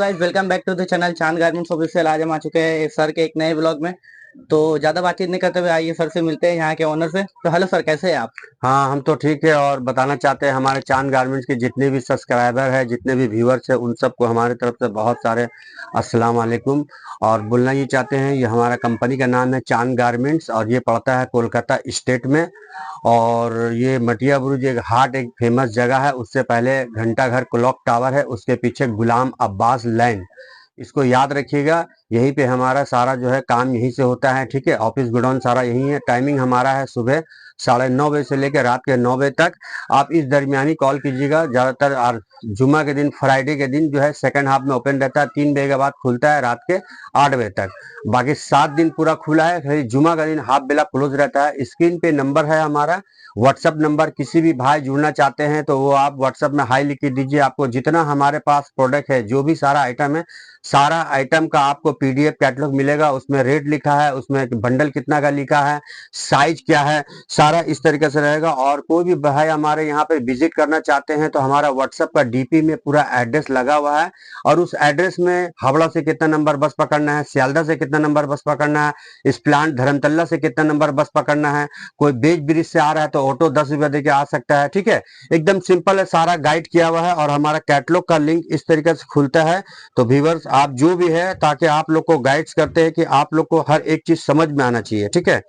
Guys, welcome back to the channel Chand garments official. आज हम आ चुके हैं सर के एक नए ब्लॉग में। तो ज्यादा बातचीत नहीं करते हुए आइए सर से मिलते हैं, यहाँ के ओनर से। तो हेलो सर, कैसे हैं आप? हाँ, हम तो ठीक है। और बताना चाहते हैं हमारे चांद गारमेंट्स के जितने भी सब्सक्राइबर है, जितने भी व्यूअर्स है, उन सबको हमारे तरफ से बहुत सारे अस्सलाम वालेकुम। और बोलना ये चाहते हैं, ये हमारा कंपनी का नाम है चांद गारमेंट्स और ये पड़ता है कोलकाता स्टेट में। और ये मटिया बुरुज एक फेमस जगह है। उससे पहले घंटा घर क्लॉक टावर है, उसके पीछे गुलाम अब्बास लैंड। इसको याद रखिएगा। यहीं पे हमारा सारा जो है काम यहीं से होता है। ठीक है, ऑफिस गोडाउन सारा यहीं है। टाइमिंग हमारा है सुबह 9:30 से लेकर रात के 9 बजे तक। आप इस दरमियानी कॉल कीजिएगा। ज़्यादातर और जुमा के दिन, फ्राइडे के दिन जो है सेकंड हाफ में ओपन रहता है। 3 बजे के बाद खुलता है रात के 8 बजे तक। बाकी 7 दिन पूरा खुला है। खाली जुमा का दिन हाफ बेला क्लोज रहता है। स्क्रीन पे नंबर है हमारा, व्हाट्सअप नंबर। किसी भी भाई जुड़ना चाहते हैं तो वो आप व्हाट्सअप में हाई लिख के दीजिए। आपको जितना हमारे पास प्रोडक्ट है, जो भी सारा आइटम है, सारा आइटम का आपको पीडीएफ कैटलॉग मिलेगा। उसमें रेट लिखा है, उसमें बंडल कितना का लिखा है, साइज क्या है, सारा इस तरीके से रहेगा। और कोई भी भाई हमारे यहाँ पे विजिट करना चाहते हैं तो हमारा व्हाट्सएप का डीपी में पूरा एड्रेस लगा हुआ है। और उस एड्रेस में हावड़ा से कितना नंबर बस पकड़ना है, सियालदा से कितना नंबर बस पकड़ना है, इस प्लांट धर्मतल्ला से कितना नंबर बस पकड़ना है, कोई बेच ब्रिज से आ रहा है तो ऑटो 10 रुपया देके आ सकता है। ठीक है, एकदम सिंपल है, सारा गाइड किया हुआ है। और हमारा कैटलॉग का लिंक इस तरीके से खुलता है। तो व्यूअर्स, आप जो भी है, ताकि आप लोग को गाइड्स करते हैं कि आप लोग को हर एक चीज समझ में आना चाहिए। ठीक है,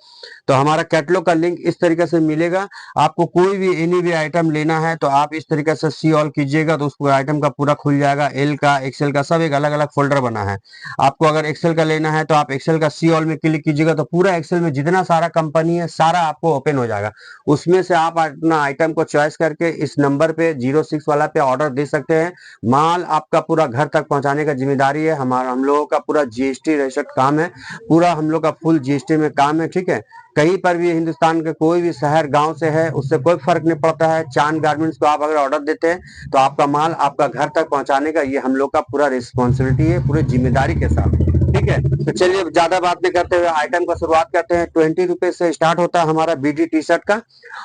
तो हमारा कैटलॉग का लिंक इस तरीके से मिलेगा। आपको कोई भी एनी भी आइटम लेना है तो आप इस तरीके से सी ऑल कीजिएगा तो उस आइटम का पूरा खुल जाएगा। एल का, एक्सेल का, सब एक अलग अलग फोल्डर बना है। आपको अगर एक्सेल का लेना है तो आप एक्सेल का सी ऑल में क्लिक कीजिएगा तो पूरा एक्सेल में जितना सारा कंपनी है सारा आपको ओपन हो जाएगा। उसमें से आप अपना आइटम को चॉइस करके इस नंबर पे 06 वाला पे ऑर्डर दे सकते हैं। माल आपका पूरा घर तक पहुंचाने का जिम्मेदारी है हमारा। हम लोगों का पूरा जीएसटी रजिस्टर्ड काम है, पूरा हम लोग का फुल जीएसटी में काम है। ठीक है, कहीं पर भी हिंदुस्तान के कोई भी शहर गांव से है, उससे कोई फर्क नहीं पड़ता है। चांद गारमेंट्स को आप अगर ऑर्डर देते हैं तो आपका माल आपका घर तक पहुंचाने का ये हम लोग का पूरा रिस्पॉन्सिबिलिटी है, पूरी जिम्मेदारी के साथ। ठीक है, तो चलिए ज्यादा बात नहीं करते हुए आइटम का शुरुआत करते हैं। 20 रुपए से स्टार्ट होता है हमारा बीडी टी शर्ट का।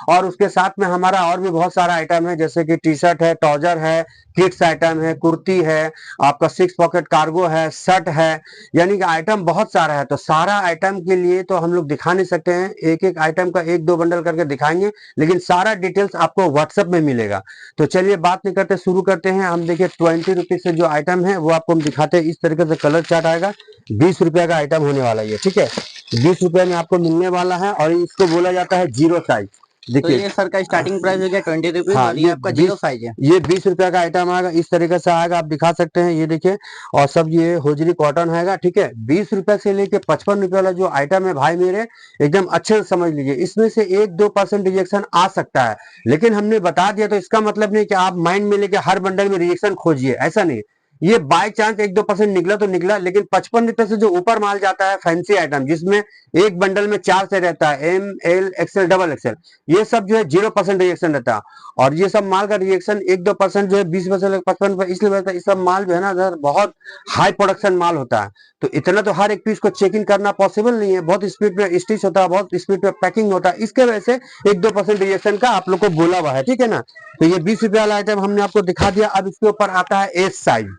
और उसके साथ में हमारा और भी बहुत सारा आइटम है, जैसे कि टी शर्ट है, ट्राउजर है, किड्स आइटम है, कुर्ती है, आपका 6 पॉकेट कार्गो है, शर्ट है। यानी कि आइटम बहुत सारा है। तो सारा आइटम के लिए तो हम लोग दिखा नहीं सकते हैं, एक एक आइटम का 1-2 बंडल करके दिखाएंगे, लेकिन सारा डिटेल्स आपको व्हाट्सएप में मिलेगा। तो चलिए बात नहीं करते, शुरू करते हैं। हम देखिए 20 रुपीज से जो आइटम है वो आपको हम दिखाते हैं। इस तरीके से कलर चार्ट आएगा। 20 रुपया का आइटम होने वाला है। ठीक है, 20 रुपए में आपको मिलने वाला है। और इसको बोला जाता है जीरो साइज। तो देखिए, ये सर का स्टार्टिंग प्राइस हो गया 20 रुपीज, हाँ, और ये आपका जीरो साइज है। ये 20 रुपया का आइटम आएगा। इस तरीके से आएगा, आप दिखा सकते हैं, ये देखिए। और सब ये होजरी कॉटन हैगा। ठीक है, 20 रुपए से लेके 55 रुपए वाला जो आइटम है भाई मेरे, एकदम अच्छे से समझ लीजिए। इसमें से 1-2% रिजेक्शन आ सकता है, लेकिन हमने बता दिया तो इसका मतलब नहीं कि आप माइंड में लेके हर बंडल में रिजेक्शन खोजिए, ऐसा नहीं। ये बाय चांस 1-2% निकला तो निकला, लेकिन 55 रुपए से जो ऊपर माल जाता है फैंसी आइटम, जिसमें एक बंडल में 4 से रहता है, M, L, XL, double XL, ये सब जो है 0% रिएक्शन रहता है। और ये सब माल का रिएक्शन 1-2% जो है 20% 55 इसलिए रहता है। इस सब माल जो है ना सर, बहुत हाई प्रोडक्शन माल होता है। तो इतना तो हर एक पीस को चेकिंग करना पॉसिबल नहीं है। बहुत स्पीड पे स्टिच होता है, बहुत स्पीड पे पैकिंग होता है। इसके वजह से 1-2% रिएक्शन का आप लोग को बोला हुआ है। ठीक है ना, तो ये 20 रुपये वाला आइटम हमने आपको दिखा दिया। अब इसके ऊपर आता है एस साइज।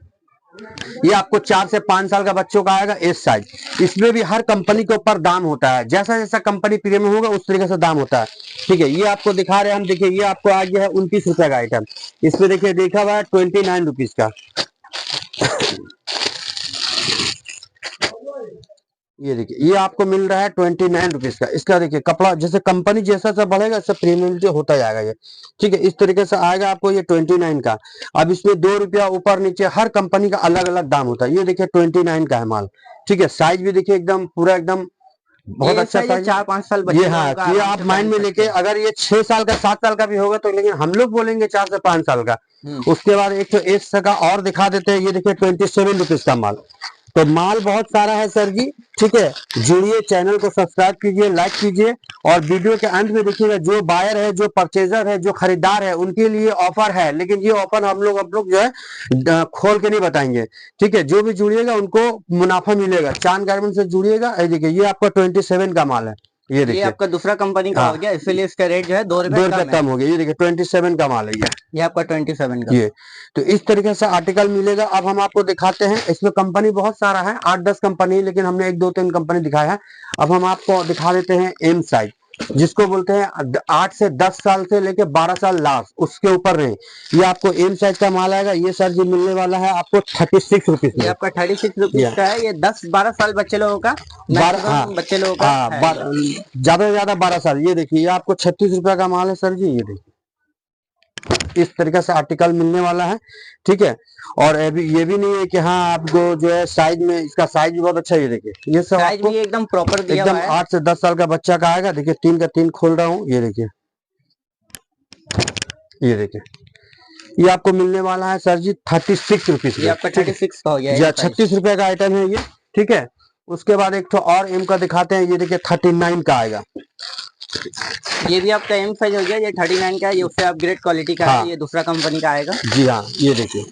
ये आपको 4 से 5 साल का बच्चों का आएगा एस साइज। इसमें भी हर कंपनी के ऊपर दाम होता है, जैसा जैसा कंपनी प्रीमियम होगा उस तरीके से दाम होता है। ठीक है, ये आपको दिखा रहे हैं हम। देखिए, ये आपको आ गया है 29 रुपए का आइटम। इसमें देखिए देखा हुआ है 29 रुपीज का। ये देखिए, ये आपको मिल रहा है 29 रुपीज का। इसका देखिए कपड़ा जैसे कंपनी जैसा सा बढ़ेगा इससे प्रीमियम जो होता जाएगा ये। ठीक है, इस तरीके से आएगा आपको ये 29 का। अब इसमें 2 रुपया ऊपर नीचे हर कंपनी का अलग अलग दाम होता है। ये देखिए 29 का है माल। ठीक है, साइज भी देखिए एकदम पूरा एकदम बहुत ये अच्छा सर, ये साइज। 4-5 साल ये, बच्चे हाँ, लोगों का ये आराम आप से माइंड पहन में सकते लेके, हैं। अगर ये 6 साल का 7 साल का भी होगा तो, लेकिन हम लोग बोलेंगे 4 से 5 साल का। उसके बाद एक तो एस का और दिखा देते हैं। ये देखिए 27 रुपीज का माल। तो माल बहुत सारा है सर जी। ठीक है, जुड़िए, चैनल को सब्सक्राइब कीजिए, लाइक कीजिए। और वीडियो के अंत में देखिएगा, जो बायर है, जो परचेजर है, जो खरीदार है, उनके लिए ऑफर है। लेकिन ये ऑफर हम लोग जो है खोल के नहीं बताएंगे। ठीक है, जो भी जुड़िएगा उनको मुनाफा मिलेगा। चांद गारमेंट से जुड़िएगा। देखिए, ये आपका 27 का माल है। ये ये देखिए आपका दूसरा कंपनी का हाँ हो गया, इसीलिए इसका रेट जो है 2 रुपए 2 रुपए कम है। कम हो गया। ये देखिए 27 का माल है ये आपका 27 का। ये तो इस तरीके से आर्टिकल मिलेगा। अब हम आपको दिखाते हैं, इसमें कंपनी बहुत सारा है, 8-10 कंपनी, लेकिन हमने 1-2-3 कंपनी दिखाया है। अब हम आपको दिखा देते हैं एम साइज, जिसको बोलते हैं 8 से 10 साल से लेके 12 साल लास्ट, उसके ऊपर नहीं। ये आपको एम साइज का माल आएगा। ये सर जी मिलने वाला है आपको 36 रुपीज ये में। आपका 36 रुपीज का है। ये 10-12 साल बच्चे लोगों का, 12 हाँ मैक्सिमम बच्चे लोगों का हाँ है ज्यादा से ज्यादा 12 साल। ये देखिए ये आपको 36 रुपए का माल है सर जी। ये देखिए इस तरीके से आर्टिकल मिलने वाला है, ठीक है। और अभी ये भी नहीं है कि हाँ आपको जो है साइज में, इसका साइज भी बहुत अच्छा है। ये देखिए ये सब साइज आपको भी एकदम प्रॉपर दिया एकदम हुआ है। 8 से 10 साल का बच्चा का आएगा। देखिए 3 का 3 खोल रहा हूँ। ये देखिए ये देखिए ये आपको मिलने वाला है सर जी 36 रुपीज ये में। आपका 36 का हो गया जी एम साइज। 36 रुपए का आइटम है ये, ठीक है। उसके बाद एक तो और एम का दिखाते हैं। ये देखिए 39 का आएगा। ये भी आपका एम साइज हो गया। ये 39 का है। ये उससे अपग्रेड क्वालिटी का हाँ है। ये दूसरा कंपनी का आएगा। जी हाँ ये देखिए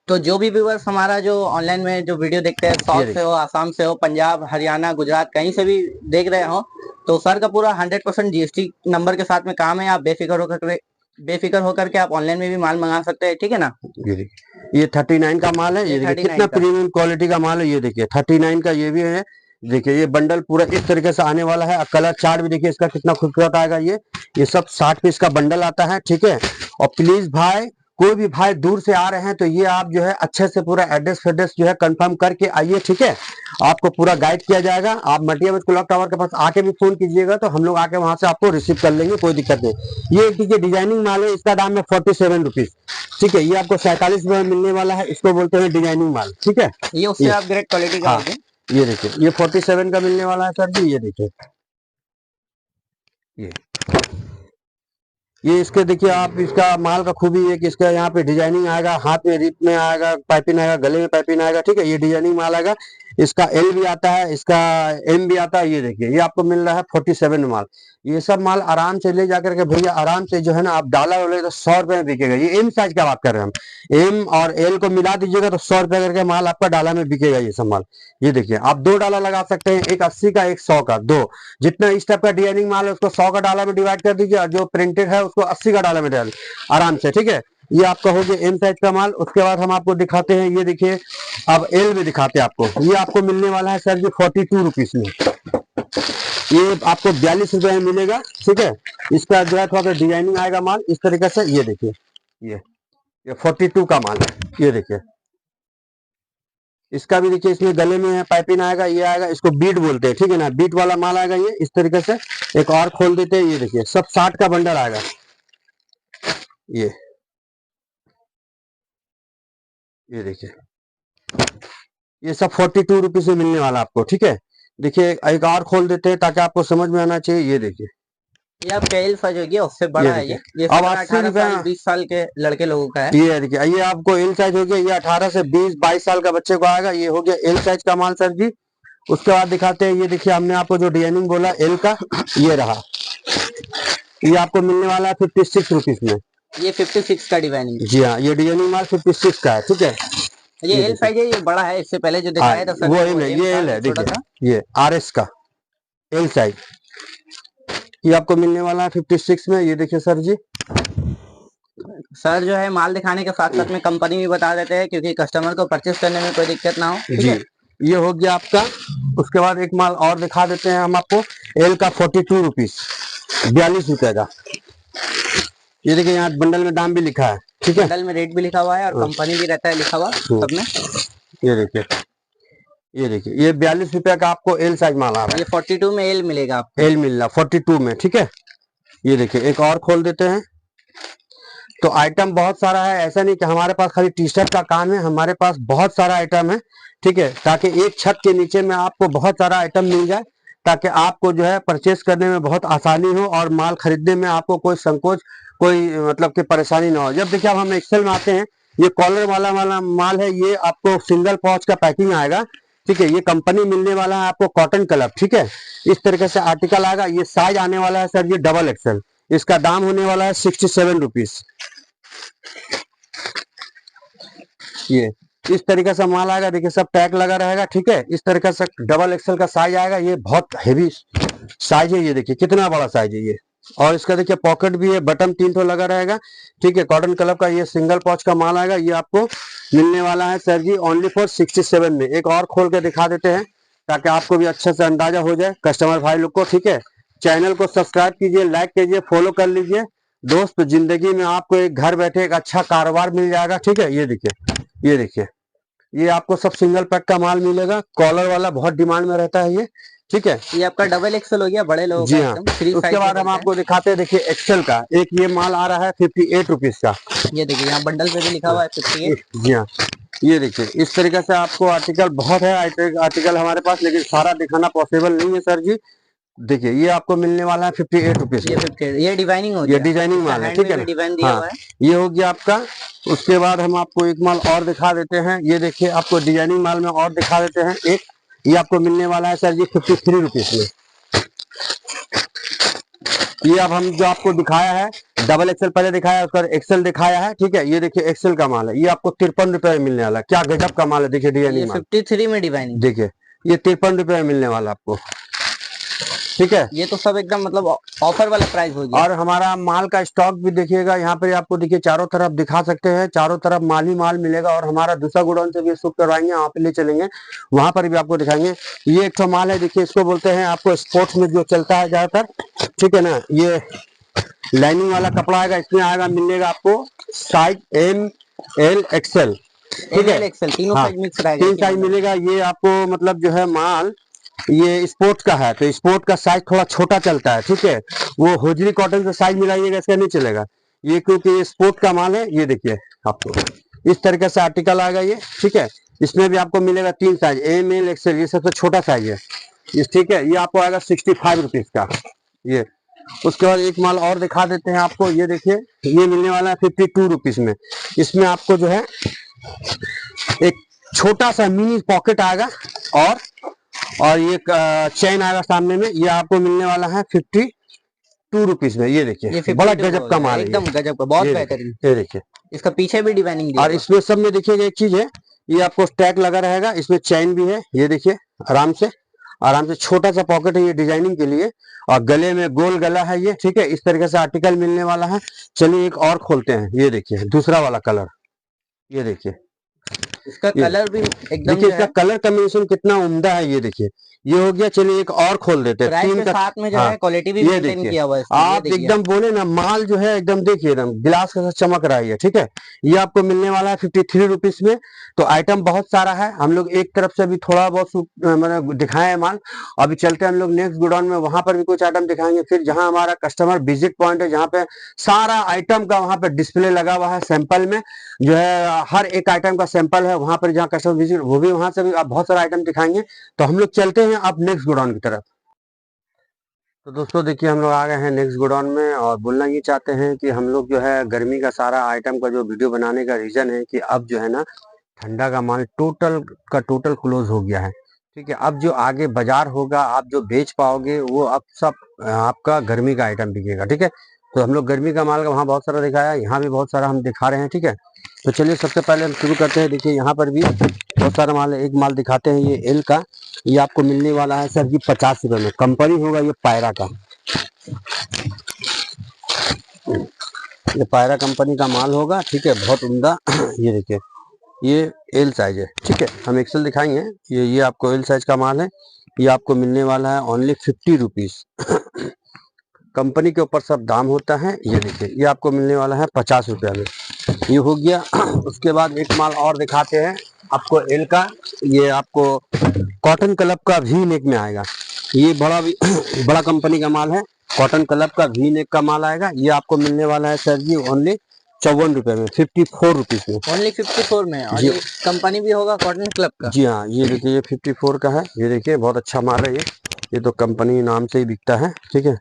तो जो भी व्यूअर्स हमारा जो ऑनलाइन में जो वीडियो देखते हैं, ये साउथ से देखिए हो, आसाम से हो, पंजाब, हरियाणा, गुजरात, कहीं से भी देख रहे हो, तो सर का पूरा 100% जीएसटी नंबर के साथ में काम है। आप बेफिक्र होकर के आप ऑनलाइन में भी माल मंगा सकते हैं, ठीक है ना। ये देखिए ये 39 का माल है। ये ये देखिए 39 कितना का। प्रीमियम क्वालिटी का माल है। ये देखिए 39 का ये भी है। देखिए ये बंडल पूरा इस तरीके से आने वाला है। कलर चार्ट भी देखिए इसका कितना खूबसूरत आएगा। ये सब 60 पीस का बंडल आता है, ठीक है। और प्लीज भाई, कोई भी भाई दूर से आ रहे हैं तो ये आप जो है अच्छे से पूरा एड्रेस फेड्रेस जो है कंफर्म करके आइए, ठीक है। आपको पूरा गाइड किया जाएगा। आप मटिया क्लॉक टावर के पास आके भी फोन कीजिएगा तो हम लोग आके वहां से आपको रिसीव कर लेंगे, कोई दिक्कत नहीं। ये देखिए डिजाइनिंग माल है, इसका दाम है 47 रुपीज, ठीक है। ये आपको 47 रुपए में मिलने वाला है। इसको बोलते हैं डिजाइनिंग माल, ठीक है। ये उससे अपग्रेड क्वालिटी का हाँ हो गया। ये देखिए ये 47 का मिलने वाला है सर जी। ये देखिए ये इसके देखिए आप, इसका माल का खूबी है कि इसका यहाँ पे डिजाइनिंग आएगा, हाथ में रिप में आएगा, पाइपिंग आएगा, गले में पाइपिंग आएगा, ठीक है। ये डिजाइनिंग माल आएगा। इसका एल भी आता है, इसका एम भी आता है। ये देखिए ये आपको मिल रहा है 47 माल। ये सब माल आराम से ले जाकर के भैया आराम से जो है ना, आप डाला बोले तो 100 रुपए में बिकेगा। ये एम साइज का बात कर रहे हैं हम। एम और एल को मिला दीजिएगा तो 100 रुपए करके माल आपका डाला में बिकेगा ये सब माल। ये देखिए आप 2 डाला लगा सकते हैं, एक 80 का, एक 100 का, 2। जितना इस टाइप का डिजाइनिंग माल है उसको 100 का डाला में डिवाइड कर दीजिए, और जो प्रिंटेड है उसको 80 का डाला में डाल आराम से, ठीक है। ये आपका हो गया एम साइज का माल। उसके बाद हम आपको दिखाते हैं, ये देखिए अब एल में दिखाते हैं आपको। ये आपको मिलने वाला है सर जी 42 रुपीज में। ये आपको 42 रुपए में मिलेगा, ठीक है। इसका जो है थोड़ा सा डिजाइनिंग आएगा माल इस तरीके से। ये देखिए ये 42 का माल है। ये देखिए इसका भी देखिए, इसमें गले में पाइपिंग आएगा, ये आएगा, इसको बीट बोलते हैं, ठीक है ना। बीट वाला माल आएगा ये इस तरीके से। एक और खोल देते हैं। ये देखिए सब 60 का बंडल आएगा। ये देखिए ये सब 42 रुपीज में मिलने वाला आपको, ठीक है। देखिए एक और खोल देते हैं ताकि आपको समझ में आना चाहिए। ये देखिए ये आपका एल साइज हो गया, उससे बड़ा है। ये अब 18 साल 20 साल के लड़के लोगों का है। ये देखिए ये आपको एल साइज हो गया। ये 18 से 20-22 साल का बच्चे को आएगा। ये हो गया एल साइज का माल सर जी। उसके बाद दिखाते हैं, ये देखिए हमने आपको जो डिजाइनिंग बोला एल का, ये रहा। ये आपको मिलने वाला है 56 रुपीज में। ये 56 का डिजाइनिंग। जी हाँ ये डिजाइनिंग माल 56 का है, ठीक है। ये एल साइज है, ये बड़ा है। इससे पहले जो दिखाया था सर वो ने, एल है, ये एल है। छोटा देखिए था। ये आरएस का एल साइज, ये आपको मिलने वाला है 56 में। ये देखिए सर जी, सर जो है माल दिखाने के साथ साथ में कंपनी भी बता देते हैं, क्योंकि कस्टमर को परचेस करने में कोई दिक्कत ना हो, ठीक है। ये हो गया आपका। उसके बाद एक माल और दिखा देते हैं हम आपको, एल का 42 रुपीज, 42 रुपए का। ये देखिए यहाँ बंडल में दाम भी लिखा है, ठीक है। बंडल में रेट भी लिखा हुआ है और कंपनी भी रहता है लिखा हुआ सब में। ये देखिए ये 42 रुपए का आपको एल साइज माल आ रहा है। ये 42 में एल मिलेगा आपको। एल मिल रहा 42 में, ठीक है। ये देखिए एक और खोल देते हैं। तो आइटम बहुत सारा है, ऐसा नहीं कि हमारे पास खाली टी शर्ट का काम है, हमारे पास बहुत सारा आइटम है, ठीक है। ताकि एक छत के नीचे में आपको बहुत सारा आइटम मिल जाए, ताकि आपको जो है परचेस करने में बहुत आसानी हो और माल खरीदने में आपको कोई संकोच, कोई मतलब कि परेशानी ना हो। जब देखिए अब हम एक्सेल में आते हैं, ये कॉलर वाला माल है। ये आपको सिंगल पाउच का पैकिंग आएगा, ठीक है। ये कंपनी मिलने वाला है आपको कॉटन कलर, ठीक है। इस तरीके से आर्टिकल आएगा। ये साइज आने वाला है सर ये डबल एक्सेल। इसका दाम होने वाला है 67 रुपीज। ये इस तरीके से माल आएगा। देखिए सब टैग लगा रहेगा, ठीक है। इस तरीके से डबल एक्सेल का साइज आएगा। ये बहुत हेवी साइज है, ये देखिए कितना बड़ा साइज है ये। और इसका देखिए पॉकेट भी है, बटन 3 ठो लगा रहेगा, ठीक है। कॉटन क्लब का ये सिंगल पॉच का माल आएगा। ये आपको मिलने वाला है सर जी ओनली फॉर 67 में। एक और खोल के दिखा देते हैं ताकि आपको भी अच्छे से अंदाजा हो जाए कस्टमर भाई लोग को, ठीक है। चैनल को सब्सक्राइब कीजिए, लाइक कीजिए, फॉलो कर लीजिए दोस्त। जिंदगी में आपको एक घर बैठे एक अच्छा कारोबार मिल जाएगा, ठीक है। ये देखिए, ये देखिए, ये आपको सब सिंगल पैक का माल मिलेगा। कॉलर वाला बहुत डिमांड में रहता है ये, ठीक है। ये आपका डबल एक्सल हो गया, बड़े लोगों जी का हाँ। एकदम फ्री उसके साइज बाद हम में आपको दिखाते हैं, देखिए एक्सेल का एक ये माल आ रहा है 58 रुपीज का। ये देखिए यहाँ बंडल पे भी लिखा हुआ है 58। जी हाँ, ये देखिए इस तरीके से आपको आर्टिकल बहुत है, आर्टिकल हमारे पास, लेकिन सारा दिखाना पॉसिबल नहीं है सर जी। देखिए ये आपको मिलने वाला है 58 रुपीज। ये 58, ये डिजाइनिंग हो ये गया, डिजाइनिंग माल है, ठीक है ना। डिजाइन दिया हुआ हाँ, है। ये हो गया आपका। उसके बाद हम आपको एक माल और दिखा देते हैं। ये देखिए आपको डिजाइनिंग माल में और दिखा देते हैं एक। ये आपको मिलने वाला है सर जी 53 रुपीज में। ये अब हम जो आपको दिखाया है डबल एक्सेल पहले दिखाया, उसका एक्सेल दिखाया है, ठीक है। ये देखिए एक्सेल का माल है, ये आपको 53 रुपए में मिलने वाला है। क्या गजब का माल है, देखिए डिजाइनिंग माल। 53 में डिजाइनिंग, देखिए ये 53 रुपए में मिलने वाला आपको, ठीक है। ये तो सब एकदम मतलब ऑफर वाला प्राइस हो गया। और हमारा माल का स्टॉक भी देखिएगा, यहाँ पे आपको देखिए चारों तरफ दिखा सकते हैं, चारों तरफ माल ही माल मिलेगा। और हमारा दूसरा गोडाउन से भी शूट करवाएंगे, वहाँ पे ले चलेंगे, वहां पर भी आपको दिखाएंगे। ये एक तो माल है, देखिए इसको बोलते हैं आपको स्पोर्ट्स में जो चलता है ज्यादातर, ठीक है ना। ये लाइनिंग वाला कपड़ा आएगा, इसमें आएगा मिलेगा आपको साइज ML XL, ठीक है। एक्सेल तीनों हाँ, साइज मिक्स रहेगा, 3 साइज मिलेगा। ये आपको मतलब जो है माल ये स्पोर्ट्स का है, तो स्पोर्ट का साइज थोड़ा छोटा चलता है, ठीक है। वो होजरी कॉटन से साइज मिलाइएगा, इसका नहीं चलेगा ये, क्योंकि ये स्पोर्ट का माल है। ये देखिए आपको इस तरीके से आर्टिकल आएगा ये, ठीक है। इसमें भी आपको मिलेगा 3 साइज ML XL, ये सबसे छोटा साइज है ये, ठीक है। ये आपको आएगा 65 रुपीज का ये। उसके बाद एक माल और दिखा देते हैं आपको। ये देखिए ये मिलने वाला है 52 रुपीज में। इसमें आपको जो है एक छोटा सा मिनी पॉकेट आएगा और ये चेन आएगा सामने में। ये आपको मिलने वाला है 52 रुपीज में। ये देखिए बड़ा गजब का माल है, एकदम गजब का, बहुत बेहतरीन। ये देखिए इसका पीछे भी डिजाइनिंग दिया और इसमें सब में देखिएगा एक चीज है, ये आपको टैग लगा रहेगा, इसमें चेन भी है। ये देखिए आराम से छोटा सा पॉकेट है ये डिजाइनिंग के लिए, और गले में गोल गला है ये, ठीक है। इस तरीके से आर्टिकल मिलने वाला है। चलिए एक और खोलते हैं। ये देखिए दूसरा वाला कलर, ये देखिए इसका कलर भी एकदम देखिए, इसका कलर कॉम्बिनेशन कितना उम्दा है। ये देखिए ये हो गया। चलिए एक और खोल देते हैं। प्राइस के साथ में जो है क्वालिटी भी ये मेंटेन देखिए किया हुआ है। आप एकदम बोले ना, माल जो है एकदम देखिए एकदम गिलास के साथ चमक रहा है, ठीक है। ये आपको मिलने वाला है 53 रुपीज में। तो आइटम बहुत सारा है, हम लोग एक तरफ से भी थोड़ा बहुत मतलब दिखाए है माल। अभी चलते हैं हम लोग नेक्स्ट गोडाउन में, वहां पर भी कुछ आइटम दिखाएंगे। फिर जहां हमारा कस्टमर विजिट पॉइंट है, जहाँ पे सारा आइटम का वहां पे डिस्प्ले लगा हुआ है, सैंपल में जो है हर एक आइटम का सैंपल है, वहां पर जहाँ कस्टमर विजिट, वो भी वहां से भी आप बहुत सारा आइटम दिखाएंगे। तो हम लोग चलते हैं अब नेक्स्ट गोडाउन की तरफ। तो दोस्तों देखिए हम लोग आ गए हैं नेक्स्ट गोडाउन में, और बोलना ये चाहते हैं कि हम लोग जो है गर्मी का सारा आइटम का जो वीडियो बनाने का रीजन है कि अब जो है ना ठंडा का माल टोटल का टोटल क्लोज हो गया है, ठीक है। अब जो आगे बाजार होगा, आप जो बेच पाओगे वो अब सब आपका गर्मी का आइटम बिकेगा, ठीक है। तो हम लोग गर्मी का माल का वहाँ बहुत सारा दिखाया, यहाँ भी बहुत सारा हम दिखा रहे हैं, ठीक है। तो चलिए सबसे पहले हम शुरू करते हैं। देखिए यहाँ पर भी बहुत सारा माल है। एक माल दिखाते हैं ये एल का, ये आपको मिलने वाला है सर जी 50 रुपए में। कंपनी होगा ये पायरा का, ये पायरा कंपनी का माल होगा, ठीक है, बहुत उम्दा। ये देखिए ये एल साइज है, ठीक है। हम एक्सेल दिखाएंगे। ये आपको एल साइज का माल है। ये आपको मिलने वाला है ओनली 50 रुपीज। कंपनी के ऊपर सब दाम होता है। ये देखिए ये आपको मिलने वाला है 50 रुपया में। ये हो गया। उसके बाद एक माल और दिखाते हैं आपको एल का। ये आपको कॉटन क्लब का वी नेक में आएगा। ये बड़ा कंपनी का माल है। कॉटन क्लब का वी नेक का माल आएगा। ये आपको मिलने वाला है सर जी ओनली 54 रुपए में, 54 रुपीज में, ओनली 54 में। और ये कंपनी भी होगा कॉटन क्लब का। जी हाँ, ये देखिए ये 54 का है। ये देखिए बहुत अच्छा माल है ये तो कंपनी नाम से ही बिकता है, ठीक है।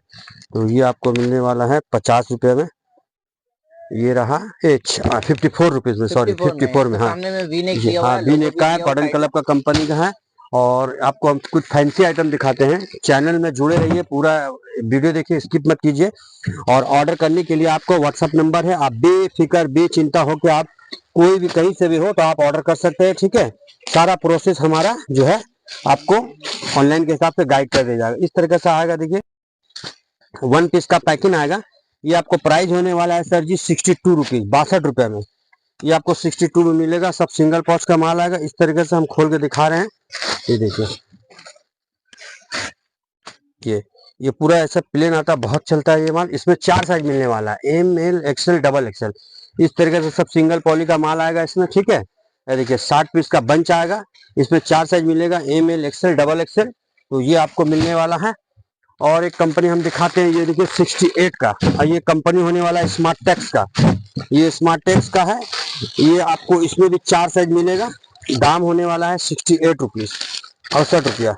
तो ये आपको मिलने वाला है 50 रुपए में। ये रहा 54 रुपीज में, सॉरी 54 में। हाँ सामने में वी नेक जी दिया हुआ हाँ, है, वी नेक का है, कॉटन क्लब का कंपनी का है। और आपको हम कुछ फैंसी आइटम दिखाते हैं। चैनल में जुड़े रहिए, पूरा वीडियो देखिए, स्किप मत कीजिए। और ऑर्डर करने के लिए आपको व्हाट्सएप नंबर है, आप बेफिक्र बेचिंता हो के आप कोई भी कहीं से भी हो तो आप ऑर्डर कर सकते हैं, ठीक है। सारा प्रोसेस हमारा जो है आपको ऑनलाइन के हिसाब से गाइड कर दिया जाएगा। इस तरीके से आएगा, देखिए 1 पीस का पैकिंग आएगा। ये आपको प्राइस होने वाला है सर जी 62 रुपीज, 62 रुपए में। ये आपको 62 में मिलेगा। सब सिंगल पॉच का माल आएगा। इस तरीके से हम खोल के दिखा रहे हैं। ये देखिए, ये पूरा ऐसा प्लेन आता है, बहुत चलता है ये माल। इसमें 4 साइज मिलने वाला है, M, L, XL, double XL. इस तरीके से सब सिंगल पॉली का माल आएगा इसमें, ठीक है। ये देखिए 60 पीस का बंच आएगा। इसमें 4 साइज मिलेगा, M, L, XL, double XL. तो ये आपको मिलने वाला है। और एक कंपनी हम दिखाते हैं, ये देखिए 68 का, और ये कंपनी होने वाला है स्मार्ट टेक्स का। ये स्मार्ट टेक्स का है। ये आपको इसमें भी 4 साइज मिलेगा। दाम होने वाला है 68 रुपीज, 68 रुपया।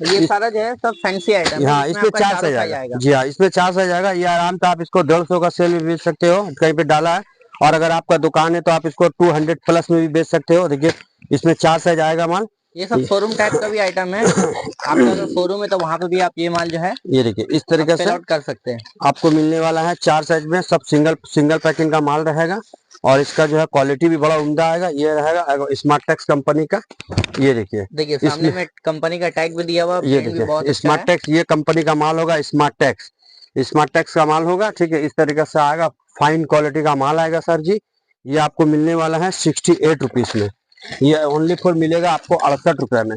ये सारा जो है सब फैंसी आइटम है। हाँ, इसमें 4 साइज आएगा। जी हाँ, इसमें 4 साइज आएगा। ये आराम से आप इसको 150 का सेल में बेच सकते हो, कहीं पे डाला है। और अगर आपका दुकान है तो आप इसको 200 प्लस में भी बेच सकते हो। देखिए इसमें 4 साइज आएगा माल। ये सब शोरूम टाइप का भी आइटम है। आपका अगर शोरूम है तो वहाँ पे भी आप ये माल जो है, ये देखिए इस तरीके से कर सकते हैं। आपको मिलने वाला है 4 साइज में। सब सिंगल पैकिंग का माल रहेगा। और इसका जो है क्वालिटी भी बड़ा उम्दा आएगा। ये रहेगा स्मार्ट टेक्स कंपनी का। ये देखिए सामने में कंपनी का टैग भी दिया हुआ। ये देखिए स्मार्ट टेक्स, ये कंपनी का माल होगा। स्मार्ट टेक्स का माल होगा, ठीक है। इस तरीके से आएगा, फाइन क्वालिटी का माल आएगा सर जी। ये आपको मिलने वाला है 68 रुपीज में। ये ओनली फॉर मिलेगा आपको 68 रुपए में,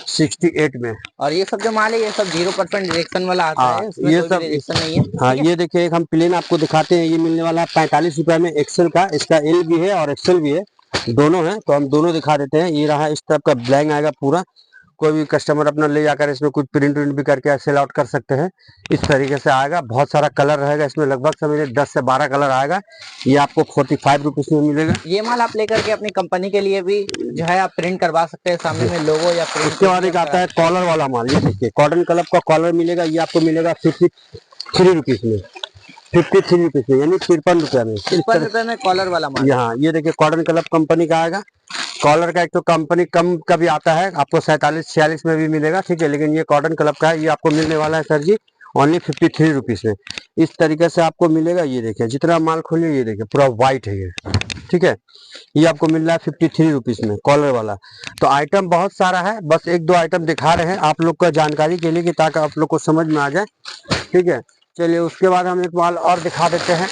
68 में। और ये सब जो माल है ये सब 0% डायरेक्शन वाला आता है। इसमें ये कोई सब डायरेक्शन नहीं है। हाँ, ये देखिए एक हम प्लेन आपको दिखाते हैं। ये मिलने वाला है 45 रुपए में एक्सेल का। इसका एल भी है और एक्सेल भी है, दोनों है। तो हम दोनों दिखा देते हैं। ये रहा, इस टाइप का ब्लैंक आएगा पूरा। कोई भी कस्टमर अपना ले जाकर इसमें कुछ प्रिंट भी करके सेल आउट कर सकते हैं। इस तरीके से आएगा। बहुत सारा कलर रहेगा इसमें, लगभग समझिए 10 से 12 कलर आएगा। ये आपको 45 रुपीज में मिलेगा। ये माल आप लेकर के अपनी कंपनी के लिए भी जो है आप प्रिंट करवा सकते हैं, सामने में लोगो या प्रिंट। इसके बाद एक आता है कॉलर वाला माल। ये देखिए कॉटन क्लब का कॉलर मिलेगा। ये आपको मिलेगा 53 रुपीज में, 53 रुपीज में, यानी 53 रुपए में। 53 रुपए में कॉलर वाला माल। यहाँ ये देखिए कॉटन क्लब कंपनी का आएगा। कॉलर का एक तो कंपनी कम का भी आता है, आपको 47-46 में भी मिलेगा, ठीक है। लेकिन ये कॉटन क्लब का है। ये आपको मिलने वाला है सर जी ओनली 53 रुपीज में। इस तरीके से आपको मिलेगा। ये देखिए जितना माल खोलिए, ये देखिए पूरा व्हाइट है ये, ठीक है। ये आपको मिल रहा है 53 रुपीज में, कॉलर वाला। तो आइटम बहुत सारा है, बस 1-2 आइटम दिखा रहे हैं आप लोग का जानकारी के लिए, कि ताकि आप लोग को समझ में आ जाए, ठीक है। चलिए उसके बाद हम एक माल और दिखा देते हैं।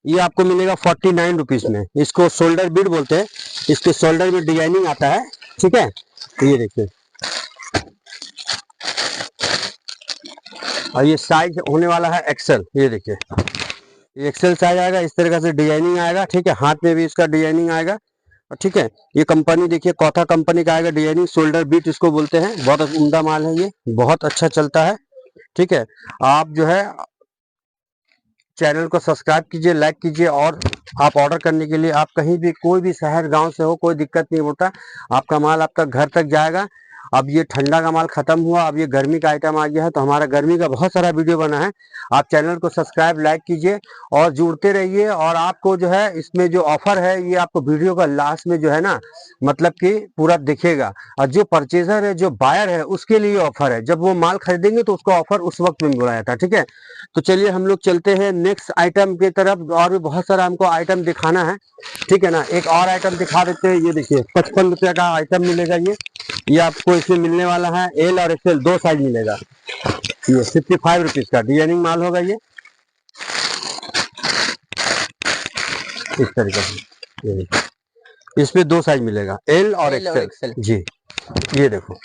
ये आपको मिलेगा 49 रुपीज में। इसको शोल्डर बीड बोलते हैं। इसके शोल्डर में डिजाइनिंग आता है, ठीक है। ये देखिए, और ये साइज होने वाला है एक्सेल। ये देखिए ये एक्सेल साइज आएगा। इस तरीके से डिजाइनिंग आएगा, ठीक है। हाथ में भी इसका डिजाइनिंग आएगा, ठीक है। ये कंपनी देखिए कौथा कंपनी का आएगा। डिजाइनिंग शोल्डर बीट इसको बोलते हैं। बहुत उम्दा माल है ये, बहुत अच्छा चलता है, ठीक है। आप जो है चैनल को सब्सक्राइब कीजिए, लाइक कीजिए। और आप ऑर्डर करने के लिए आप कहीं भी, कोई भी शहर गांव से हो, कोई दिक्कत नहीं होता। आपका माल आपका घर तक जाएगा। अब ये ठंडा का माल खत्म हुआ, अब ये गर्मी का आइटम आ गया है। तो हमारा गर्मी का बहुत सारा वीडियो बना है। आप चैनल को सब्सक्राइब, लाइक कीजिए और जुड़ते रहिए। और आपको जो है इसमें जो ऑफर है, ये आपको वीडियो का लास्ट में जो है ना, मतलब कि पूरा दिखेगा। और जो परचेजर है, जो बायर है, उसके लिए ऑफर है। जब वो माल खरीदेंगे तो उसका ऑफर उस वक्त में मिला जाता है, ठीक है। तो चलिए हम लोग चलते हैं नेक्स्ट आइटम की तरफ। और भी बहुत सारा हमको आइटम दिखाना है, ठीक है ना। एक और आइटम दिखा देते हैं। ये देखिए 55 रुपये का आइटम मिलेगा। ये आपको इसमें मिलने वाला है एल और एक्सएल, 2 साइज मिलेगा। ये 55 रुपीज का डिजाइनिंग माल होगा। ये इस तरीके से इसमें 2 साइज मिलेगा, एल और एक्सएल जी। ये देखो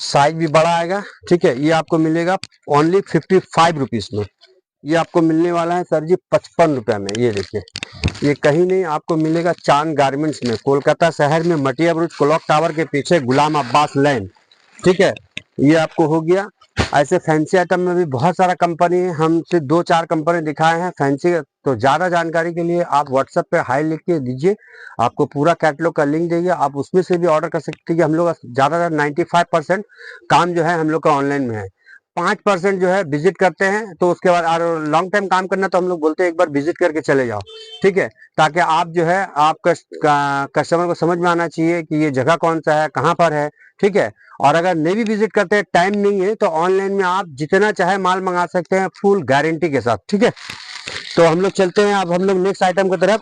साइज भी बड़ा आएगा, ठीक है। ये आपको मिलेगा ओनली 55 रुपीज में। ये आपको मिलने वाला है सर जी 55 रुपए में। ये देखिए ये कहीं नहीं आपको मिलेगा, चांद गारमेंट्स में, कोलकाता शहर में, मटिया ब्रिज क्लॉक टावर के पीछे, गुलाम अब्बास लैन, ठीक है। ये आपको हो गया। ऐसे फैंसी आइटम में भी बहुत सारा कंपनी है। हमसे 2-4 कंपनी दिखाए हैं फैंसी। तो ज्यादा जानकारी के लिए आप व्हाट्सएप पे हाई लिख के दीजिए, आपको पूरा कैटलॉग का लिंक देंगे। आप उसमें से भी ऑर्डर कर सकते हैं। हम लोग ज्यादातर 95% काम जो है हम लोग का ऑनलाइन में है। 5% जो है विजिट करते हैं। तो उसके बाद और लॉन्ग टाइम काम करना तो हम लोग बोलते हैं एक बार विजिट करके चले जाओ, ठीक है। ताकि आप जो है आप कस्टमर को समझ में आना चाहिए कि ये जगह कौन सा है, कहाँ पर है, ठीक है। और अगर नहीं भी विजिट करते हैं, टाइम नहीं है, तो ऑनलाइन में आप जितना चाहे माल मंगा सकते हैं, फुल गारंटी के साथ, ठीक है। तो हम लोग चलते हैं अब हम लोग नेक्स्ट आइटम की तरफ।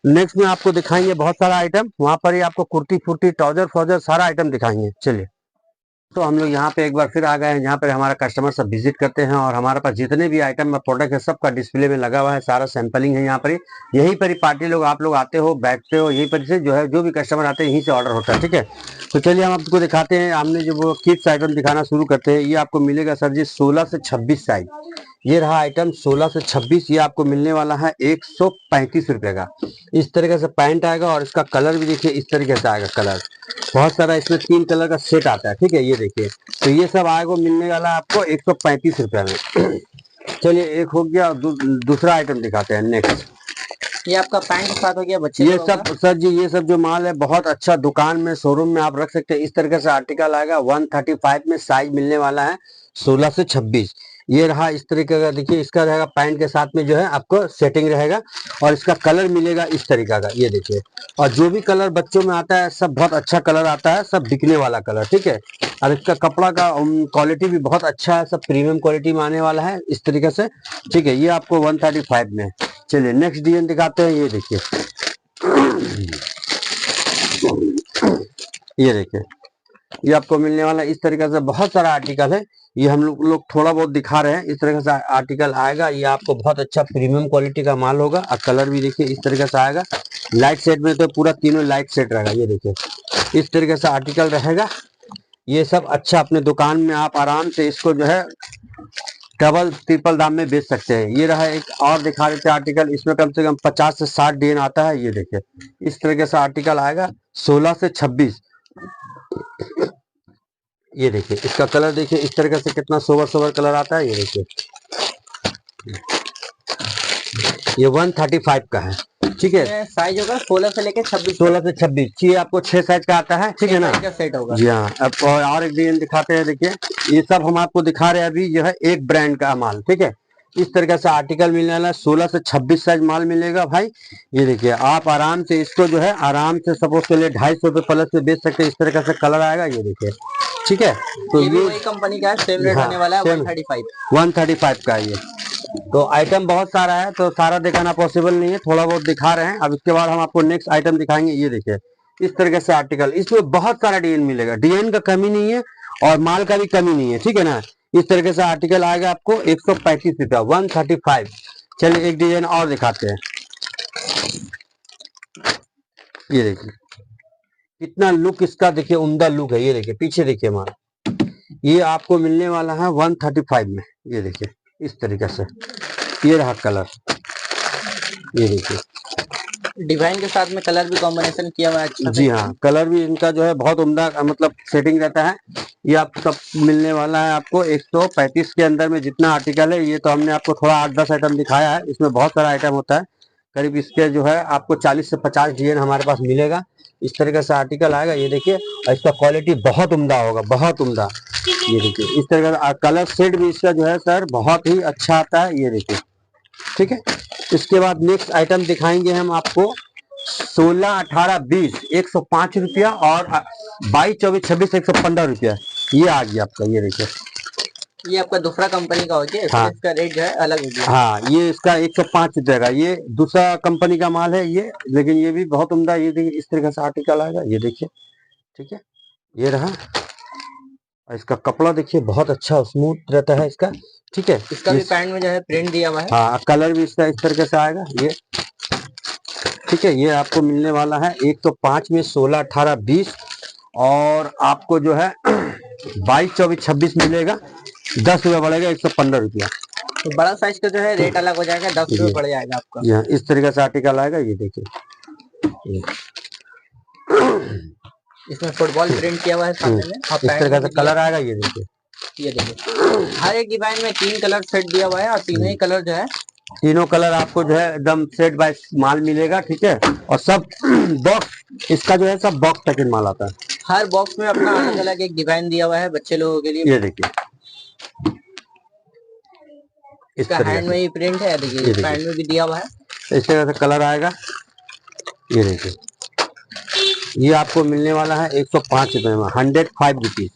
नेक्स्ट में आपको दिखाएंगे बहुत सारा आइटम, वहां पर ही आपको कुर्ती फुर्ती ट्राउजर फ्राउजर सारा आइटम दिखाएंगे। चलिए, तो हम लोग यहाँ पे एक बार फिर आ गए हैं, जहाँ पर हमारा कस्टमर सब विजिट करते हैं और हमारे पास जितने भी आइटम प्रोडक्ट है सबका डिस्प्ले में लगा हुआ है, सारा सैंपलिंग है यहाँ पर ही। यहीं पर ही पार्टी लोग आप लोग आते हो, बैठते हो, यहीं पर से जो है जो भी कस्टमर आते हैं यहीं से ऑर्डर होता है। ठीक है, तो चलिए हम आपको दिखाते हैं। हमने जो वो किड्स आइटम दिखाना शुरू करते हैं। ये आपको मिलेगा सर जी 16 से 26 साइज। ये रहा आइटम 16 से 26। ये आपको मिलने वाला है 135 रुपए का। इस तरीके से पैंट आएगा और इसका कलर भी देखिए इस तरीके से आएगा। कलर बहुत सारा, इसमें 3 कलर का सेट आता है। ठीक है, ये देखिए, तो ये सब आएगा मिलने वाला आपको 135 रुपए में। चलिए, एक हो गया। दूसरा आइटम दिखाते हैं नेक्स्ट। ये आपका पैंट के साथ हो गया बच्चे ये लोगों सब का। सर जी, ये सब जो माल है बहुत अच्छा, दुकान में शोरूम में आप रख सकते हैं। इस तरीके से आर्टिकल आएगा 135 में। साइज मिलने वाला है 16 से 26। ये रहा इस तरीके का, देखिए इसका रहेगा पैंट के साथ में जो है आपको सेटिंग रहेगा और इसका कलर मिलेगा इस तरीका का। ये देखिए, और जो भी कलर बच्चों में आता है सब बहुत अच्छा कलर आता है, सब बिकने वाला कलर। ठीक है, और इसका कपड़ा का क्वालिटी भी बहुत अच्छा है, सब प्रीमियम क्वालिटी में आने वाला है इस तरीके से। ठीक है, ये आपको 135 में। चलिए नेक्स्ट डिजाइन दिखाते हैं। ये देखिए, ये देखिए, ये आपको मिलने वाला इस तरीके से। बहुत सारा आर्टिकल है, ये हम लोग थोड़ा बहुत दिखा रहे हैं। इस तरीके से आर्टिकल आएगा, ये आपको बहुत अच्छा प्रीमियम क्वालिटी का माल होगा। और कलर भी देखिए इस तरीके से आएगा। लाइट सेट में तो पूरा तीनों लाइट सेट रहेगा। ये देखिए इस तरीके से आर्टिकल रहेगा। ये सब अच्छा, अपने दुकान में आप आराम से इसको जो है डबल ट्रिपल दाम में बेच सकते हैं। ये रहा एक और दिखा देते हैं आर्टिकल। इसमें कम से कम 50 से 60 डिजाइन आता है। ये देखिए इस तरीके से आर्टिकल आएगा 16 से 26। ये देखिए इसका कलर देखिए इस तरीके से कितना सोबर सोबर कलर आता है। ये देखिए, ये 135 का है। ठीक है, साइज होगा 16 से लेके 26। 16 से 26। ये आपको 6 साइज का आता है। ठीक है ना, सेट होगा। जी हाँ। अब और एक डिजाइन दिखाते हैं। देखिए, ये सब हम आपको दिखा रहे हैं अभी जो है एक ब्रांड का माल। ठीक है, इस तरीके से आर्टिकल मिलने वाला है। 16 से 26 साइज माल मिलेगा भाई। ये देखिए, आप आराम से इसको जो है आराम से सपोज के लिए 250 रुपए प्लस में बेच सकते हैं। इस तरीके से कलर आएगा। ये देखिए, ठीक है, तो ये भी वही कंपनी का है, सेम रेट होने वाला है 135। 135 का है ये। तो आइटम बहुत सारा है, तो सारा दिखाना पॉसिबल नहीं है, थोड़ा बहुत दिखा रहे हैं। अब इसके बाद हम आपको नेक्स्ट आइटम दिखाएंगे। ये देखिए इस तरीके से आर्टिकल, इसमें बहुत सारा डिजाइन मिलेगा। डिजाइन का कमी नहीं है और माल का भी कमी नहीं है। ठीक है ना, इस तरीके से आर्टिकल आएगा आपको 135 रुपया, 135। चलिए एक डिजाइन और दिखाते हैं। ये देखिए कितना लुक इसका, देखिए उम्दा लुक है। ये देखिए पीछे देखिए माल, ये आपको मिलने वाला है 135 में। ये देखिए इस तरीके से, ये रहा कलर। ये देखिए डिजाइन के साथ में कलर भी कॉम्बिनेशन किया हुआ है अच्छा। जी हाँ, कलर भी इनका जो है बहुत उम्दा मतलब सेटिंग रहता है। ये आप सब मिलने वाला है आपको 135 के अंदर में। जितना आर्टिकल है ये तो हमने आपको थोड़ा 8-10 आइटम दिखाया है, इसमें बहुत सारा आइटम होता है। करीब इसके जो है आपको 40 से 50 डिजाइन हमारे पास मिलेगा। इस तरीके से आर्टिकल आएगा। ये देखिए, और इसका क्वालिटी बहुत उम्दा होगा, बहुत उम्दा। ये देखिए इस तरह का कलर सेट भी इसका जो है सर बहुत ही अच्छा आता है। ये देखिए, ठीक है। इसके बाद नेक्स्ट आइटम दिखाएंगे हम आपको 16, 18, 20 105 रुपया और 22, 24, 26 115 रुपया। ये आ गया आपका। ये देखिए, ये आपका दूसरा कंपनी का हो गया, हाँ, इसका रेट जो है अलग हो गया। हाँ, ये इसका 105 रुपया का, ये दूसरा कंपनी का माल है ये, लेकिन ये भी बहुत उम्दा। ये देखिए इस तरीके से आर्टिकल आएगा। ये देखिए, ठीक है, ये रहा। और इसका कपड़ा देखिए बहुत अच्छा स्मूथ रहता है इसका। ठीक है, इसका भी पैंट में जो है प्रिंट दिया हुआ है। हाँ, कलर भी इसका इस तरीके से आएगा। ये ठीक है, ये आपको मिलने वाला है 105 में। 16, 18, 20 और आपको जो है 22, 24, 26 मिलेगा। 10 रुपया बढ़ेगा, 115 रुपया। तो बड़ा साइज का जो है रेट अलग हो जाएगा, 10 रुपये पड़ जाएगा आपका। ये इस तरीके से आर्टिकल आएगा। ये देखिए, इसमें फुटबॉल प्रिंट किया हुआ है सामने में। इस तरीके से कलर आएगा। ये देखिए, ये देखिए हर एक डिजाइन में 3 कलर सेट दिया हुआ है और तीनों ही कलर जो है, तीनों कलर आपको जो है एकदम सेट बाय माल मिलेगा। ठीक है, और सब बॉक्स इसका जो है सब बॉक्स पैकेट माल आता है। हर बॉक्स में अपना अलग अलग एक डिजाइन दिया हुआ है बच्चे लोगों के लिए। ये देखिए इस इसका हैंड में ही प्रिंट है। देखिए पैंट में भी दिया हुआ है। इस तरह से कलर आएगा। ये देखिए, ये आपको मिलने वाला है 105 रुपए में, 105 रुपीज।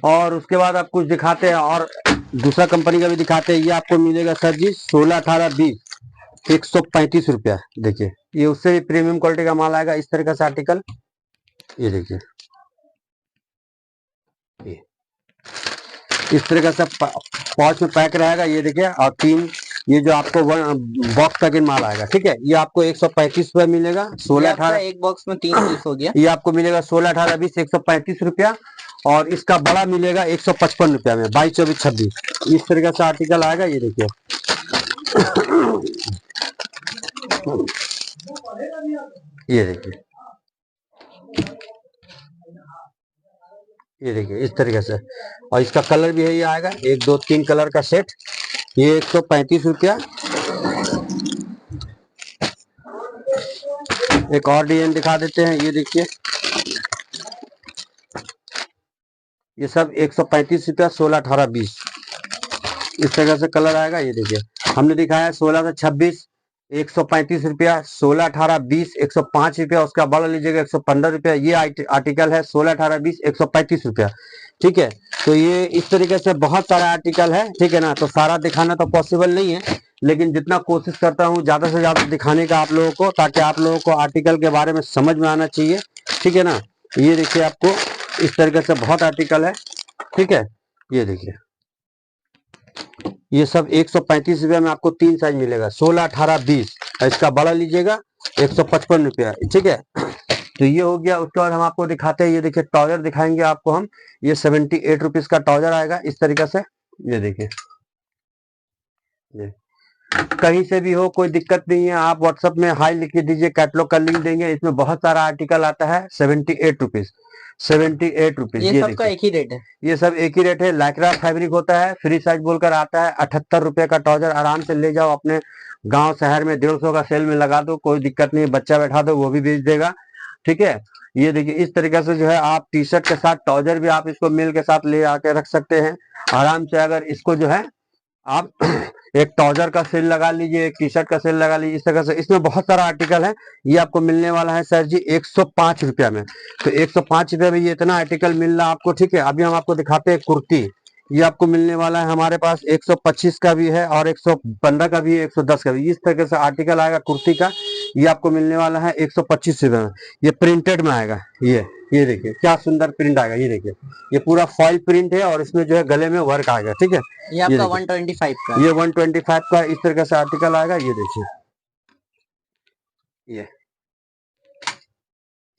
और उसके बाद आप कुछ दिखाते हैं और दूसरा कंपनी का भी दिखाते हैं। ये आपको मिलेगा सर जी 16, 18, 20, 135 रुपया। देखिए ये उससे भी प्रीमियम क्वालिटी का माल आएगा इस तरीके से आर्टिकल। ये देखिए ये इस तरीके से पाउच में पैक रहेगा। ये देखिए, और 3 ये जो आपको बॉक्स पैकेट माल आएगा, ठीक है। ये आपको 135 रुपया मिलेगा। 16, 18 एक बॉक्स में 3 पीस हो गया। ये आपको मिलेगा 16, 18, 20, 135 रुपया। और इसका बड़ा मिलेगा 155 रुपया में, 22, 24, 26 इस तरीके से आर्टिकल आएगा। ये देखिए ये देखिए ये देखिए इस तरीके से। और इसका कलर भी है, ये आएगा 1, 2, 3 कलर का सेट। ये 135 रुपया। एक और डिजाइन दिखा देते हैं। ये देखिए ये सब 135 रुपया, 16, 18, 20 इस तरह से कलर आएगा। ये देखिए हमने दिखाया 16 से 26 135 रुपया, 16, 18, 20 105 रुपया। उसका बड़ा लीजिएगा 115 रुपया। ये आर्टिकल है 16, 18, 20 135 रुपया, ठीक है। तो ये इस तरीके से बहुत सारा आर्टिकल है, ठीक है ना। तो सारा दिखाना तो पॉसिबल नहीं है, लेकिन जितना कोशिश करता हूँ ज्यादा से ज्यादा दिखाने का आप लोगों को, ताकि आप लोगों को आर्टिकल के बारे में समझ में आना चाहिए, ठीक है ना। ये देखिए आपको इस तरीके से बहुत आर्टिकल है, ठीक है। ये देखिए ये सब 135 रुपया में आपको 3 साइज मिलेगा, 16, 18, 20। इसका बड़ा लीजिएगा 155 रुपया, ठीक है। तो ये हो गया। उसके बाद हम आपको दिखाते हैं, ये देखिए ट्राउजर दिखाएंगे आपको हम। ये 78 रुपीज का ट्राउजर आएगा इस तरीके से। ये देखिए कहीं से भी हो कोई दिक्कत नहीं है, आप व्हाट्सएप में हाई लिख के दीजिए, कैटलॉग का लिंक देंगे। इसमें बहुत सारा आर्टिकल आता है। 78 रुपीज, 78 रुपीज। ये सबका एक ही रेट है। ये सब एक ही रेट है। लाइक्रा फैब्रिक होता है, फ्री साइज बोलकर आता है। 78 रुपए का ट्राउजर आराम से ले जाओ अपने गांव शहर में, 150 का सेल में लगा दो, कोई दिक्कत नहीं। बच्चा बैठा दो वो भी बेच देगा, ठीक है। ये देखिए इस तरीके से जो है आप टी शर्ट के साथ ट्राउजर भी आप इसको मेल के साथ ले आके रख सकते हैं आराम से। अगर इसको जो है आप एक ट्राउजर का सेल लगा लीजिए, एक टी शर्ट का सेल लगा लीजिए, इस तरह से। इसमें बहुत सारा आर्टिकल है। ये आपको मिलने वाला है सर जी 105 रुपया में। तो 105 रुपया में ये इतना आर्टिकल मिल रहा है आपको, ठीक है। अभी हम आपको दिखाते हैं कुर्ती। ये आपको मिलने वाला है हमारे पास 125 का भी है और 115 का भी है, 110 का भी। इस तरह से आर्टिकल आएगा कुर्ती का। ये आपको मिलने वाला है 125 रुपये में। ये प्रिंटेड में आएगा। ये देखिए क्या सुंदर प्रिंट आएगा। ये देखिए ये पूरा फॉइल प्रिंट है और इसमें जो है गले में वर्क आएगा, ठीक है। ये आपका 125 का, ये 125 का इस तरह से आर्टिकल आएगा। ये देखिए ये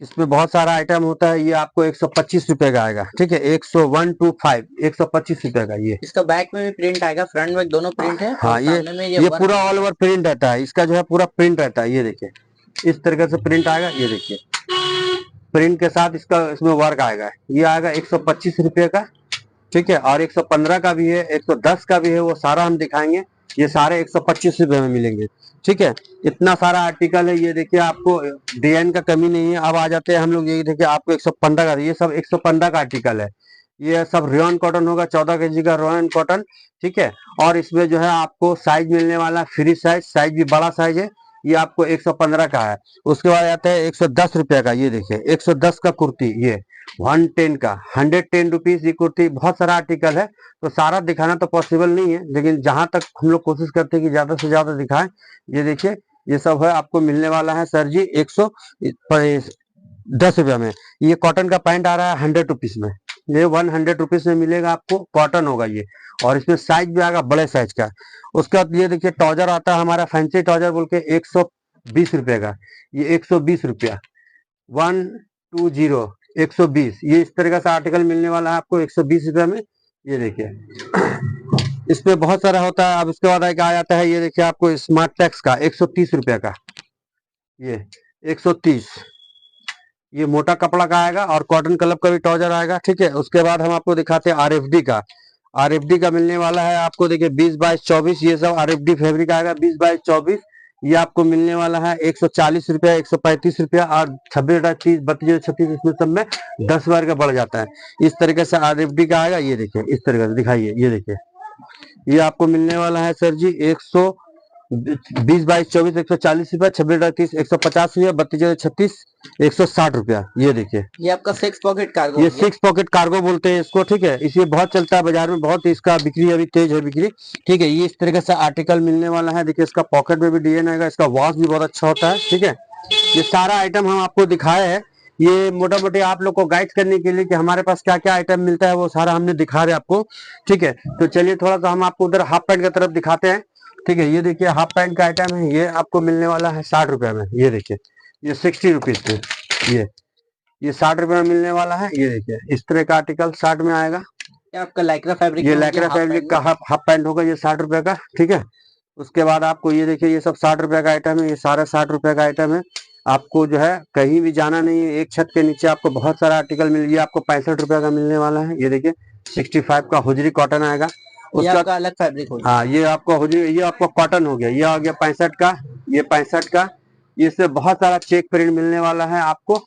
इसमें बहुत सारा आइटम होता है। ये आपको 125 रुपए का आएगा, ठीक है। 125 125 रुपए का। ये इसका बैक में भी प्रिंट आएगा, फ्रंट में दोनों प्रिंट है। हाँ, ये पूरा ऑल ओवर प्रिंट रहता है। इसका जो है पूरा प्रिंट रहता है। ये देखिए इस तरीके से प्रिंट आएगा। ये देखिए प्रिंट के साथ इसमें वर्क आएगा। ये आएगा 125 रुपये का, ठीक है। और 115 का भी है, 110 का भी है, वो सारा हम दिखाएंगे। ये सारे 125 रुपये में मिलेंगे, ठीक है। इतना सारा आर्टिकल है। ये देखिए आपको डिजाइन का कमी नहीं है। अब आ जाते हैं हम लोग, ये देखिए आपको 115 का, ये सब 115 का आर्टिकल है। ये सब रेयन कॉटन होगा, 14 kg का रेयन कॉटन, ठीक है। और इसमें जो है आपको साइज मिलने वाला फ्री साइज भी बड़ा साइज है। ये आपको 115 का है। उसके बाद आता है 110 रुपया का। ये देखिए 110 का कुर्ती, ये 110 का, 110 रुपीज ये कुर्ती। बहुत सारा आर्टिकल है, तो सारा दिखाना तो पॉसिबल नहीं है, लेकिन जहां तक हम लोग कोशिश करते हैं कि ज्यादा से ज्यादा दिखाएं। ये देखिए ये सब है आपको मिलने वाला है सर जी 110 रुपया में। ये कॉटन का पैंट आ रहा है 100 रुपीज में। ये 100 रुपीज में मिलेगा आपको, कॉटन होगा ये। और इसमें साइज भी आएगा बड़े साइज का। उसके बाद ये देखिए ट्राउजर आता है हमारा फैंसी ट्राउजर बोल के 120 रुपए का। ये 120 रुपया, 120 120। ये इस तरह का आर्टिकल मिलने वाला है आपको 120 रुपये में। ये देखिए इसमें बहुत सारा होता है। अब उसके बाद आ जाता है, ये देखिए आपको स्मार्ट टैक्स का 130 रुपये का। ये 130, ये मोटा कपड़ा का आएगा और कॉटन क्लब का भी ट्राउजर आएगा, ठीक है। उसके बाद हम आपको दिखाते हैं आरएफडी का। आरएफडी का मिलने वाला है आपको, देखिए 20, 22, 24। ये सब आरएफडी फैब्रिक आएगा 20, 22, 24। ये आपको मिलने वाला है 140 रुपया, 135 रुपया और 26, 30, 32, 36। इसमें सब में 10 बार का बढ़ जाता है। इस तरीके से आरएफडी का आएगा। ये देखिए इस तरीके से दिखाइए। ये देखिए ये आपको मिलने वाला है सर जी 20 22 24 140 रुपया, 26 30 150 रुपया, 32 36 160 रुपया। ये देखिए ये आपका 6 पॉकेट कार्गो ये हो गया। 6 पॉकेट कार्गो बोलते हैं इसको, ठीक है। इसे बहुत चलता है बाजार में, बहुत इसका बिक्री अभी तेज है बिक्री, ठीक है। ये इस तरीके से आर्टिकल मिलने वाला है। देखिए इसका पॉकेट में भी डिजाइन आएगा, इसका वॉश भी बहुत अच्छा होता है, ठीक है। ये सारा आइटम हम आपको दिखाए हैं, ये मोटा मोटी आप लोग को गाइड करने के लिए कि हमारे पास क्या क्या आइटम मिलता है वो सारा हमने दिखा रहे आपको, ठीक है। तो चलिए थोड़ा सा हम आपको उधर हाफ पैंट की तरफ दिखाते हैं, ठीक है। ये देखिए हाफ पैंट का आइटम है, ये आपको मिलने वाला है 60 रुपए में। ये देखिए ये 60 रुपीज में, ये 60 रुपए में मिलने वाला है। ये देखिए इस तरह का आर्टिकल 60 में आएगा। ये आपका लाइक्रा फैब्रिक ये में हो गया लाइक्रा हाफ फैब्रिक पैंट का में। हाफ पैंट होगा, ये 60 रुपए का, ठीक है। उसके बाद आपको ये देखिए ये सब 60 रुपए का आइटम है, ये सारा 60 रुपए का आइटम है। आपको जो है कहीं भी जाना नहीं है, एक छत के नीचे आपको बहुत सारा आर्टिकल मिल, ये आपको 65 रुपए का मिलने वाला है। ये देखिए 65 का हुजरी कॉटन आएगा। ये उसका आपका अलग फैब्रिक हो गया। हाँ ये आपको हुजरी, ये आपको कॉटन हो गया, ये आ गया 65 का, ये 65 का। इससे बहुत सारा चेक प्रिंट मिलने वाला है आपको,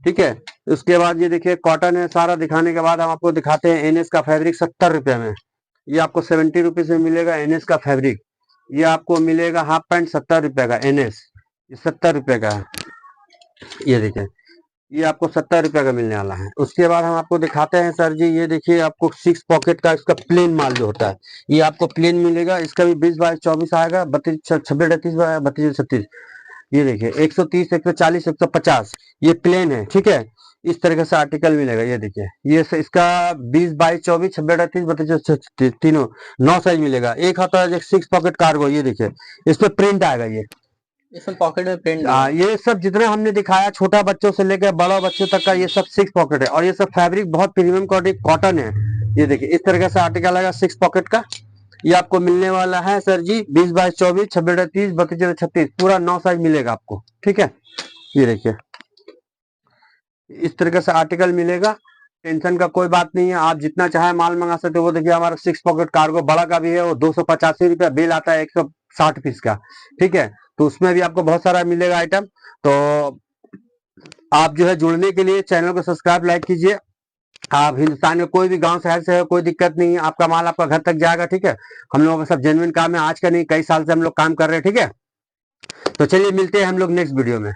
ठीक है। उसके बाद ये देखिए कॉटन है, सारा दिखाने के बाद हम आपको दिखाते हैं एनएस का फैब्रिक 70 रुपए में। ये आपको 70 रुपीज में मिलेगा एनएस का फैब्रिक। ये आपको मिलेगा हाफ पैंट 70 रुपए का एनएस, ये 70 रुपए का है। ये देखिए ये आपको 70 रुपए का मिलने वाला है। उसके बाद हम आपको दिखाते हैं सर जी, ये देखिए आपको 6 पॉकेट का इसका प्लेन माल जो होता है, ये आपको प्लेन मिलेगा। इसका भी 20 22 24 आएगा, 32 26 38 32 36। ये देखिए 130 140 150 ये प्लेन है, ठीक है। इस तरीके से आर्टिकल मिलेगा। ये देखिए ये इसका 20 22 24 26 38 32 36 तीनों 9 साइज मिलेगा। एक आता है 6 पॉकेट कार्गो, ये देखिए इस पे प्रिंट आएगा। ये इसमें पॉकेट में प्रिंट दिया है। ये सब जितना हमने दिखाया छोटा बच्चों से लेकर बड़ा बच्चों तक का ये सब 6 पॉकेट है, और ये सब फैब्रिक बहुत प्रीमियम क्वालिटी कॉटन है। ये देखिए इस तरीके से आर्टिकल आएगा 6 पॉकेट का। ये आपको मिलने वाला है सर जी 20 22 24 26 38 32 36 पूरा 9 साइज मिलेगा आपको, ठीक है। ये देखिए इस तरीके से आर्टिकल मिलेगा, टेंशन का कोई बात नहीं है, आप जितना चाहे माल मंगा सकते हो। वो देखिए हमारा 6 पॉकेट कार्गो बड़ा का भी है, वो 285 रुपया बिल आता है 160 पीस का, ठीक है। तो उसमें भी आपको बहुत सारा मिलेगा आइटम। तो आप जो है जुड़ने के लिए चैनल को सब्सक्राइब लाइक कीजिए। आप हिंदुस्तान में कोई भी गांव शहर से है कोई दिक्कत नहीं है, आपका माल आपका घर तक जाएगा, ठीक है। हम लोगों का सब जेन्युइन काम है, आज का नहीं कई साल से हम लोग काम कर रहे हैं, ठीक है। तो चलिए मिलते हैं हम लोग नेक्स्ट वीडियो में।